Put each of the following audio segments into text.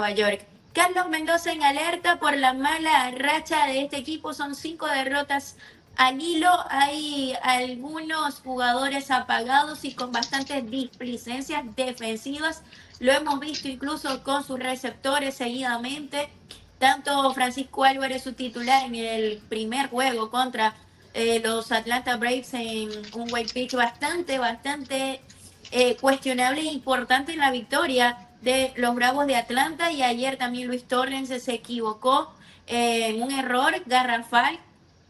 Nueva York. Carlos Mendoza en alerta por la mala racha de este equipo. Son 5 derrotas al hilo. Hay algunos jugadores apagados y con bastantes displicencias defensivas. Lo hemos visto incluso con sus receptores seguidamente. Tanto Francisco Álvarez, su titular en el primer juego contra los Atlanta Braves en un weight pitch bastante cuestionable e importante en la victoria de los Bravos de Atlanta. Y ayer también Luis Torrens se equivocó en un error garrafal.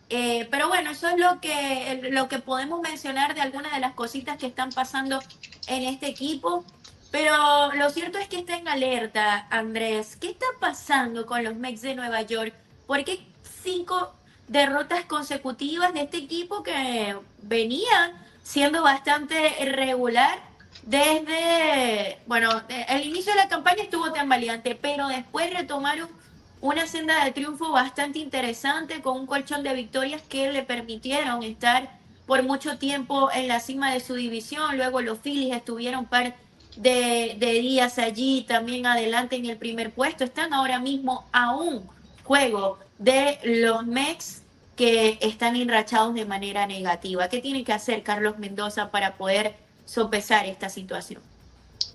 Pero bueno, eso es lo que podemos mencionar de algunas de las cositas que están pasando en este equipo. Pero lo cierto es que está en alerta, Andrés. ¿Qué está pasando con los Mets de Nueva York? ¿Por qué 5 derrotas consecutivas de este equipo que venía siendo bastante regular desde, bueno, el inicio de la campaña estuvo tambaleante, pero después retomaron una senda de triunfo bastante interesante con un colchón de victorias que le permitieron estar por mucho tiempo en la cima de su división? Luego los Phillies estuvieron un par de días allí también adelante en el primer puesto. Están ahora mismo a un juego de los Mets, que están enrachados de manera negativa. ¿Qué tiene que hacer Carlos Mendoza para poder sopesar esta situación?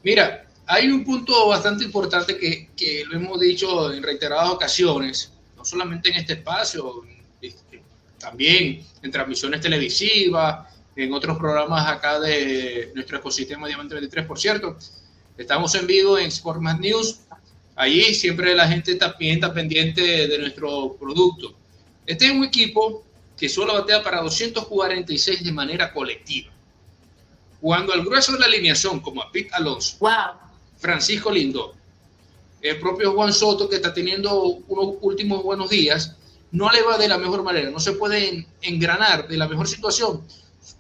Mira, hay un punto bastante importante que lo hemos dicho en reiteradas ocasiones, no solamente en este espacio, también en transmisiones televisivas, en otros programas acá de nuestro ecosistema Diamante 23, por cierto. Estamos en vivo en Sportmas News. Allí siempre la gente también está pendiente de nuestro producto. Este es un equipo que solo batea para 246 de manera colectiva. Cuando al grueso de la alineación, como a Pete Alonso, wow, Francisco Lindor, el propio Juan Soto, que está teniendo unos últimos buenos días, no le va de la mejor manera, no se puede engranar de la mejor situación.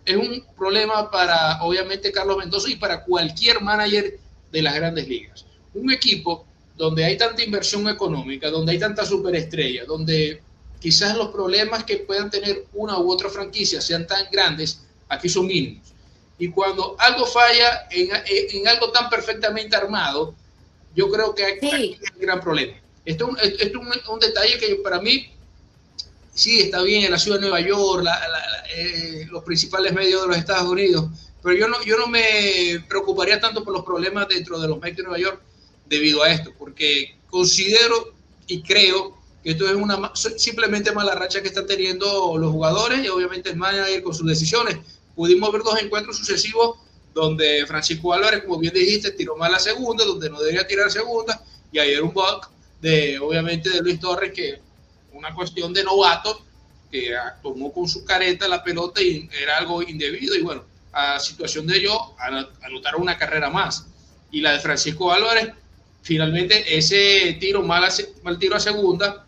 Es un problema para, obviamente, Carlos Mendoza y para cualquier manager de las grandes ligas. Un equipo donde hay tanta inversión económica, donde hay tanta superestrella, donde quizás los problemas que puedan tener una u otra franquicia sean tan grandes, aquí son mínimos. Y cuando algo falla en algo tan perfectamente armado, yo creo que hay un gran problema. Esto es un detalle que para mí, sí, está bien en la ciudad de Nueva York, los principales medios de los Estados Unidos, pero yo no me preocuparía tanto por los problemas dentro de los medios de Nueva York debido a esto, porque considero y creo que esto es simplemente mala racha que están teniendo los jugadores y obviamente el manager con sus decisiones. Pudimos ver 2 encuentros sucesivos donde Francisco Álvarez, como bien dijiste, tiró mal la segunda, donde no debería tirar segunda, y ayer un buck obviamente de Luis Torrens, que una cuestión de novato, que tomó con su careta la pelota y era algo indebido, y bueno, a situación de ello, anotaron una carrera más. Y la de Francisco Álvarez, finalmente ese tiro, mal tiro a segunda,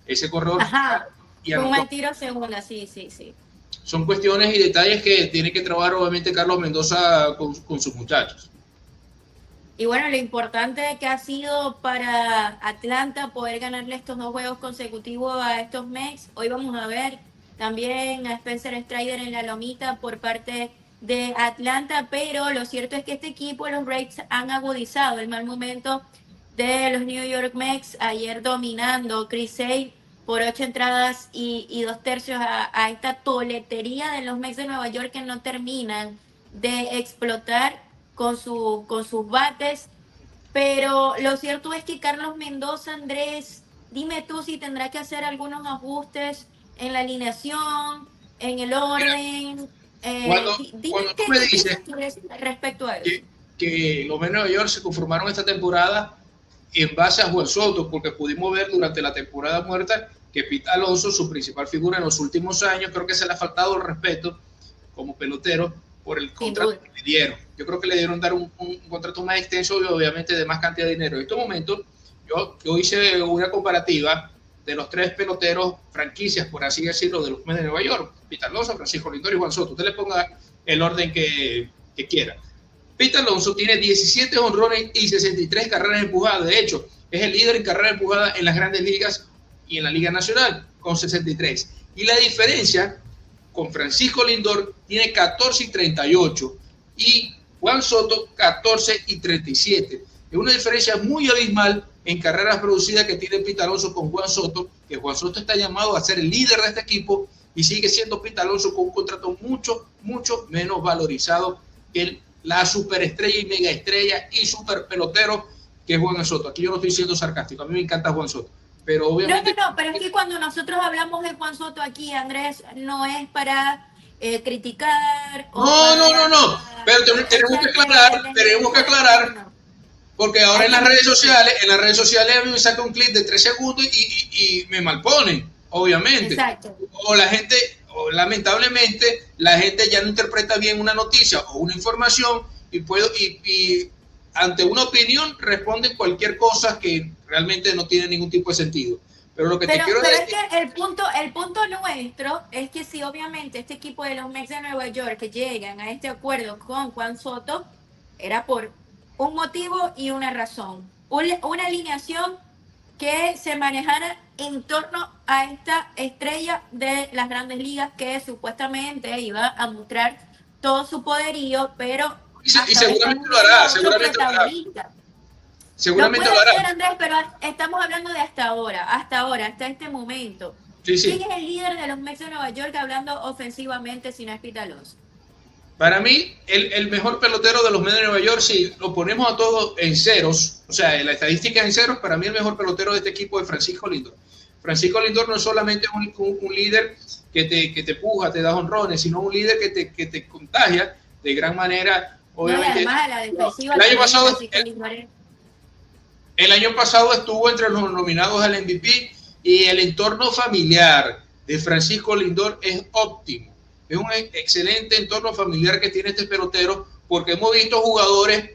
ese corredor. Y fue un mal tiro a segunda, sí. Son cuestiones y detalles que tiene que trabajar obviamente Carlos Mendoza con sus muchachos. Y bueno, lo importante que ha sido para Atlanta poder ganarle estos 2 juegos consecutivos a estos Mets. Hoy vamos a ver también a Spencer Strider en la lomita por parte de Atlanta, pero lo cierto es que este equipo, los Braves, han agudizado el mal momento de los New York Mets, ayer dominando Chris Sale por 8 entradas y 2 tercios a esta toletería de los Mets de Nueva York, que no terminan de explotar con sus bates. Pero lo cierto es que Carlos Mendoza, Andrés, dime tú si tendrá que hacer algunos ajustes en la alineación, en el orden. Cuando tú me dices respecto a eso, que los Mets de Nueva York se conformaron esta temporada en base a Juan Soto, porque pudimos ver durante la temporada muerta que Pete Alonso, su principal figura en los últimos años, creo que se le ha faltado el respeto como pelotero por el contrato que le dieron. Yo creo que le dieron dar un contrato más extenso y obviamente de más cantidad de dinero. En estos momentos, yo hice una comparativa de los 3 peloteros franquicias, por así decirlo, de los Mets de Nueva York: Pete Alonso, Francisco Lindor y Juan Soto. Usted le ponga el orden que quiera. Pete Alonso tiene 17 honrones y 63 carreras empujadas. De hecho, es el líder en carreras empujadas en las grandes ligas y en la Liga Nacional, con 63. Y la diferencia con Francisco Lindor tiene 14 y 38 y Juan Soto 14 y 37. Es una diferencia muy abismal en carreras producidas que tiene Pete Alonso con Juan Soto, que Juan Soto está llamado a ser el líder de este equipo y sigue siendo Pete Alonso con un contrato mucho menos valorizado que la superestrella y mega estrella y super pelotero que es Juan Soto. Aquí yo no estoy siendo sarcástico, a mí me encanta Juan Soto, pero obviamente... No, pero es que cuando nosotros hablamos de Juan Soto aquí, Andrés, no es para criticar. No, pero tenemos que aclarar, porque ahora en las redes sociales a mí me saca un clip de 3 segundos y me malponen, obviamente. Exacto. O la gente, o lamentablemente, la gente ya no interpreta bien una noticia o una información y ante una opinión responden cualquier cosa que realmente no tiene ningún tipo de sentido. Pero lo que te quiero decir... es que el punto nuestro es que si obviamente este equipo de los Mets de Nueva York que llegan a este acuerdo con Juan Soto, era por un motivo y una razón. Una alineación que se manejara en torno a esta estrella de las grandes ligas que supuestamente iba a mostrar todo su poderío, pero... Y seguramente lo hará, seguramente lo hará. Ser, Andrés, pero estamos hablando de hasta ahora, hasta este momento. Sí. ¿Quién es el líder de los Mets de Nueva York hablando ofensivamente si no es Pete Alonso? Para mí, el mejor pelotero de los Mets de Nueva York, si lo ponemos a todos en ceros, o sea, en la estadística en ceros, para mí el mejor pelotero de este equipo es Francisco Lindor. Francisco Lindor no es solamente un líder que te puja, te da honrones, sino un líder que te contagia de gran manera. Obviamente, no, además, la defensiva el año pasado estuvo entre los nominados al MVP y el entorno familiar de Francisco Lindor es óptimo. Es un excelente entorno familiar que tiene este pelotero porque hemos visto jugadores,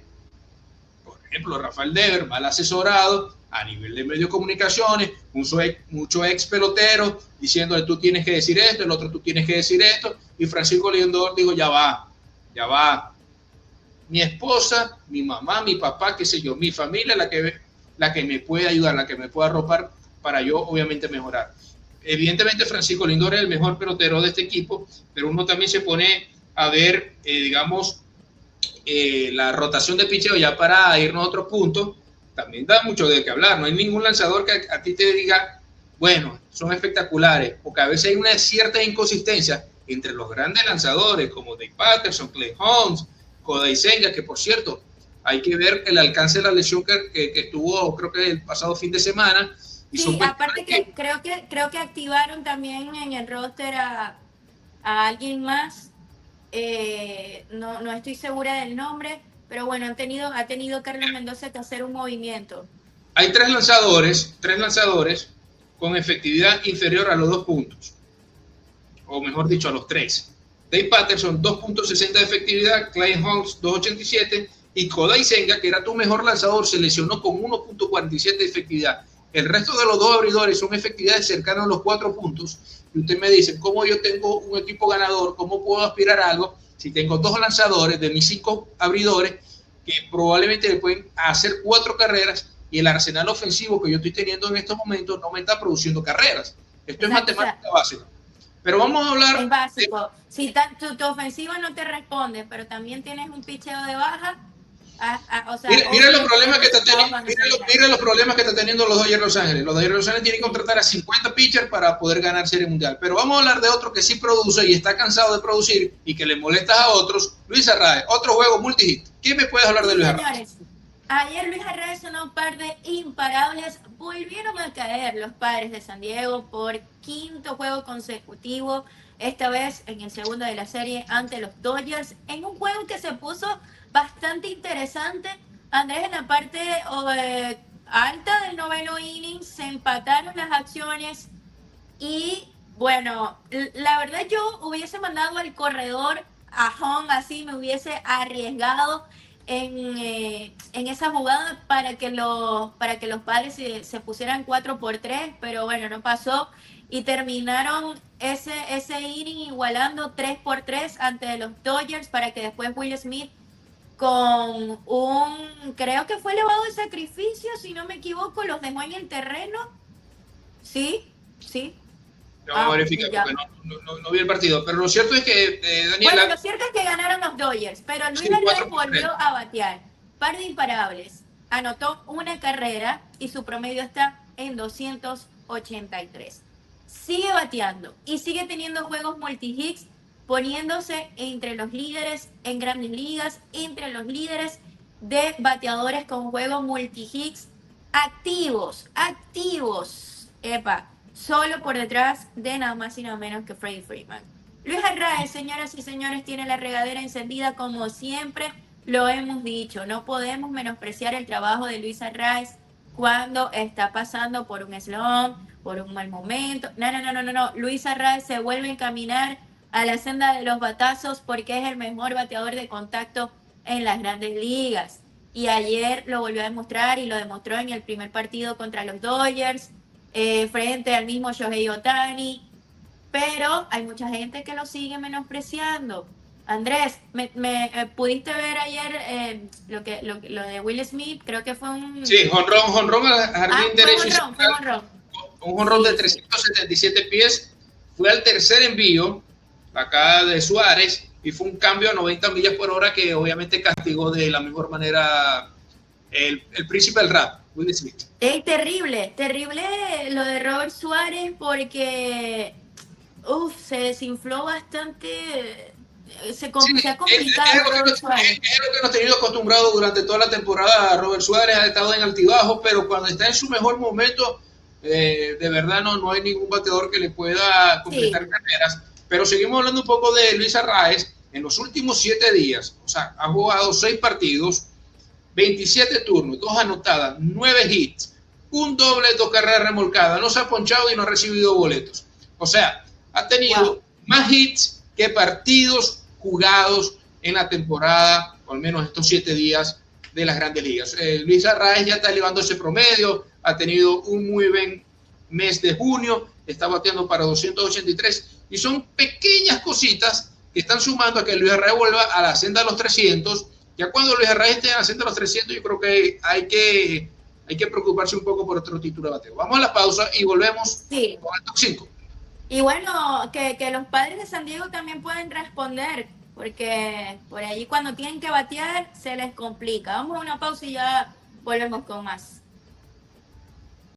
por ejemplo, Rafael Devers, mal asesorado a nivel de medios de comunicaciones, muchos ex peloteros diciéndole tú tienes que decir esto, el otro tú tienes que decir esto, y Francisco Lindor digo ya va. Mi esposa, mi mamá, mi papá, qué sé yo, mi familia, la que me puede ayudar, la que me puede arropar para yo obviamente mejorar. Evidentemente Francisco Lindor es el mejor pelotero de este equipo, pero uno también se pone a ver, la rotación de picheo ya para irnos a otro punto, también da mucho de qué hablar. No hay ningún lanzador que a ti te diga, bueno, son espectaculares, porque a veces hay una cierta inconsistencia entre los grandes lanzadores como Dave Patterson, Clay Holmes, Kodai Senga, que por cierto, hay que ver el alcance de la lesión que tuvo, creo que el pasado fin de semana. Y sí, aparte que creo que activaron también en el roster a alguien más, no estoy segura del nombre, pero bueno, ha tenido Carlos Mendoza que hacer un movimiento. Hay tres lanzadores con efectividad inferior a los 2 puntos, o mejor dicho, a los 3. Dave Patterson, 2.60 de efectividad, Clay Holmes, 2.87, y Kodai Senga, que era tu mejor lanzador, se lesionó con 1.47 de efectividad. El resto de los 2 abridores son efectividades cercanas a los 4 puntos. Y usted me dice, ¿cómo yo tengo un equipo ganador? ¿Cómo puedo aspirar a algo si tengo 2 lanzadores de mis 5 abridores que probablemente le pueden hacer 4 carreras y el arsenal ofensivo que yo estoy teniendo en estos momentos no me está produciendo carreras? Esto es matemática básica. Pero vamos a hablar... Es básico. Si tu ofensiva no te responde, pero también tienes un picheo de baja... o sea, mira los problemas que está teniendo, mira los problemas que está teniendo los Dodgers de Los Ángeles. Los Dodgers de Los Ángeles tienen que contratar a 50 pitchers para poder ganar Serie Mundial. Pero vamos a hablar de otro que sí produce y está cansado de producir y que le molesta a otros. Luis Arraez, otro juego multihit. ¿Qué me puedes hablar de Luis Arraez? Ayer Luis Arraez sonó un par de imparables. Volvieron a caer los Padres de San Diego por 5º juego consecutivo. Esta vez en el segundo de la serie ante los Dodgers. En un juego que se puso bastante interesante. Andrés, en la parte alta del 9º inning se empataron las acciones y bueno, la verdad yo hubiese mandado al corredor a home, así me hubiese arriesgado en esa jugada para que los Padres se pusieran 4-3, pero bueno, no pasó y terminaron ese inning igualando 3-3 ante los Dodgers para que después Will Smith con creo que fue elevado de sacrificio, si no me equivoco, los dejó en el terreno. Sí. Vamos a verificar porque no vi el partido, pero lo cierto es que Daniela... Bueno, lo cierto es que ganaron los Dodgers, pero Luis Arraez volvió a batear. Par de imparables. anotó una carrera y su promedio está en 283. Sigue bateando y sigue teniendo juegos multi-hits, poniéndose entre los líderes en grandes ligas, entre los líderes de bateadores con juegos multi-hits activos, epa, solo por detrás de nada más y nada menos que Freddie Freeman. Luis Arraez, señoras y señores, tiene la regadera encendida como siempre lo hemos dicho. No podemos menospreciar el trabajo de Luis Arraez cuando está pasando por un slump, por un mal momento. No. Luis Arraez se vuelve a encaminar a la senda de los batazos porque es el mejor bateador de contacto en las grandes ligas. Y ayer lo volvió a demostrar y lo demostró en el primer partido contra los Dodgers, frente al mismo Shohei Ohtani. Pero hay mucha gente que lo sigue menospreciando. Andrés, ¿pudiste ver ayer lo de Will Smith? Creo que fue un... Sí, jonrón al jardín derecho. Fue jonrón. Un jonrón Sí, de 377 pies. Fue al tercer envío, acá de Suárez, y fue un cambio a 90 millas por hora que obviamente castigó de la mejor manera el príncipe del rap, Will Smith. Es terrible lo de Robert Suárez porque se desinfló bastante, se ha complicado Robert Suárez. Es lo que nos ha tenido acostumbrado durante toda la temporada. Robert Suárez ha estado en altibajos, pero cuando está en su mejor momento, de verdad no hay ningún bateador que le pueda completar carreras. Pero seguimos hablando un poco de Luis Arraez. En los últimos 7 días, o sea, ha jugado 6 partidos, 27 turnos, 2 anotadas, 9 hits, un doble, 2 carreras remolcadas, no se ha ponchado y no ha recibido boletos. O sea, ha tenido más hits que partidos jugados en la temporada, o al menos estos 7 días de las grandes ligas. Luis Arraez ya está elevando ese promedio, ha tenido un muy buen mes de junio, está bateando para 283 y son pequeñas cositas que están sumando a que Luis Arraez vuelva a la senda de los 300. Ya cuando Luis Arraez esté en la senda de los 300, yo creo que hay que preocuparse un poco por otro título de bateo. Vamos a la pausa y volvemos con el top 5. Y bueno, que los Padres de San Diego también pueden responder, porque por allí cuando tienen que batear se les complica. Vamos a una pausa y ya volvemos con más.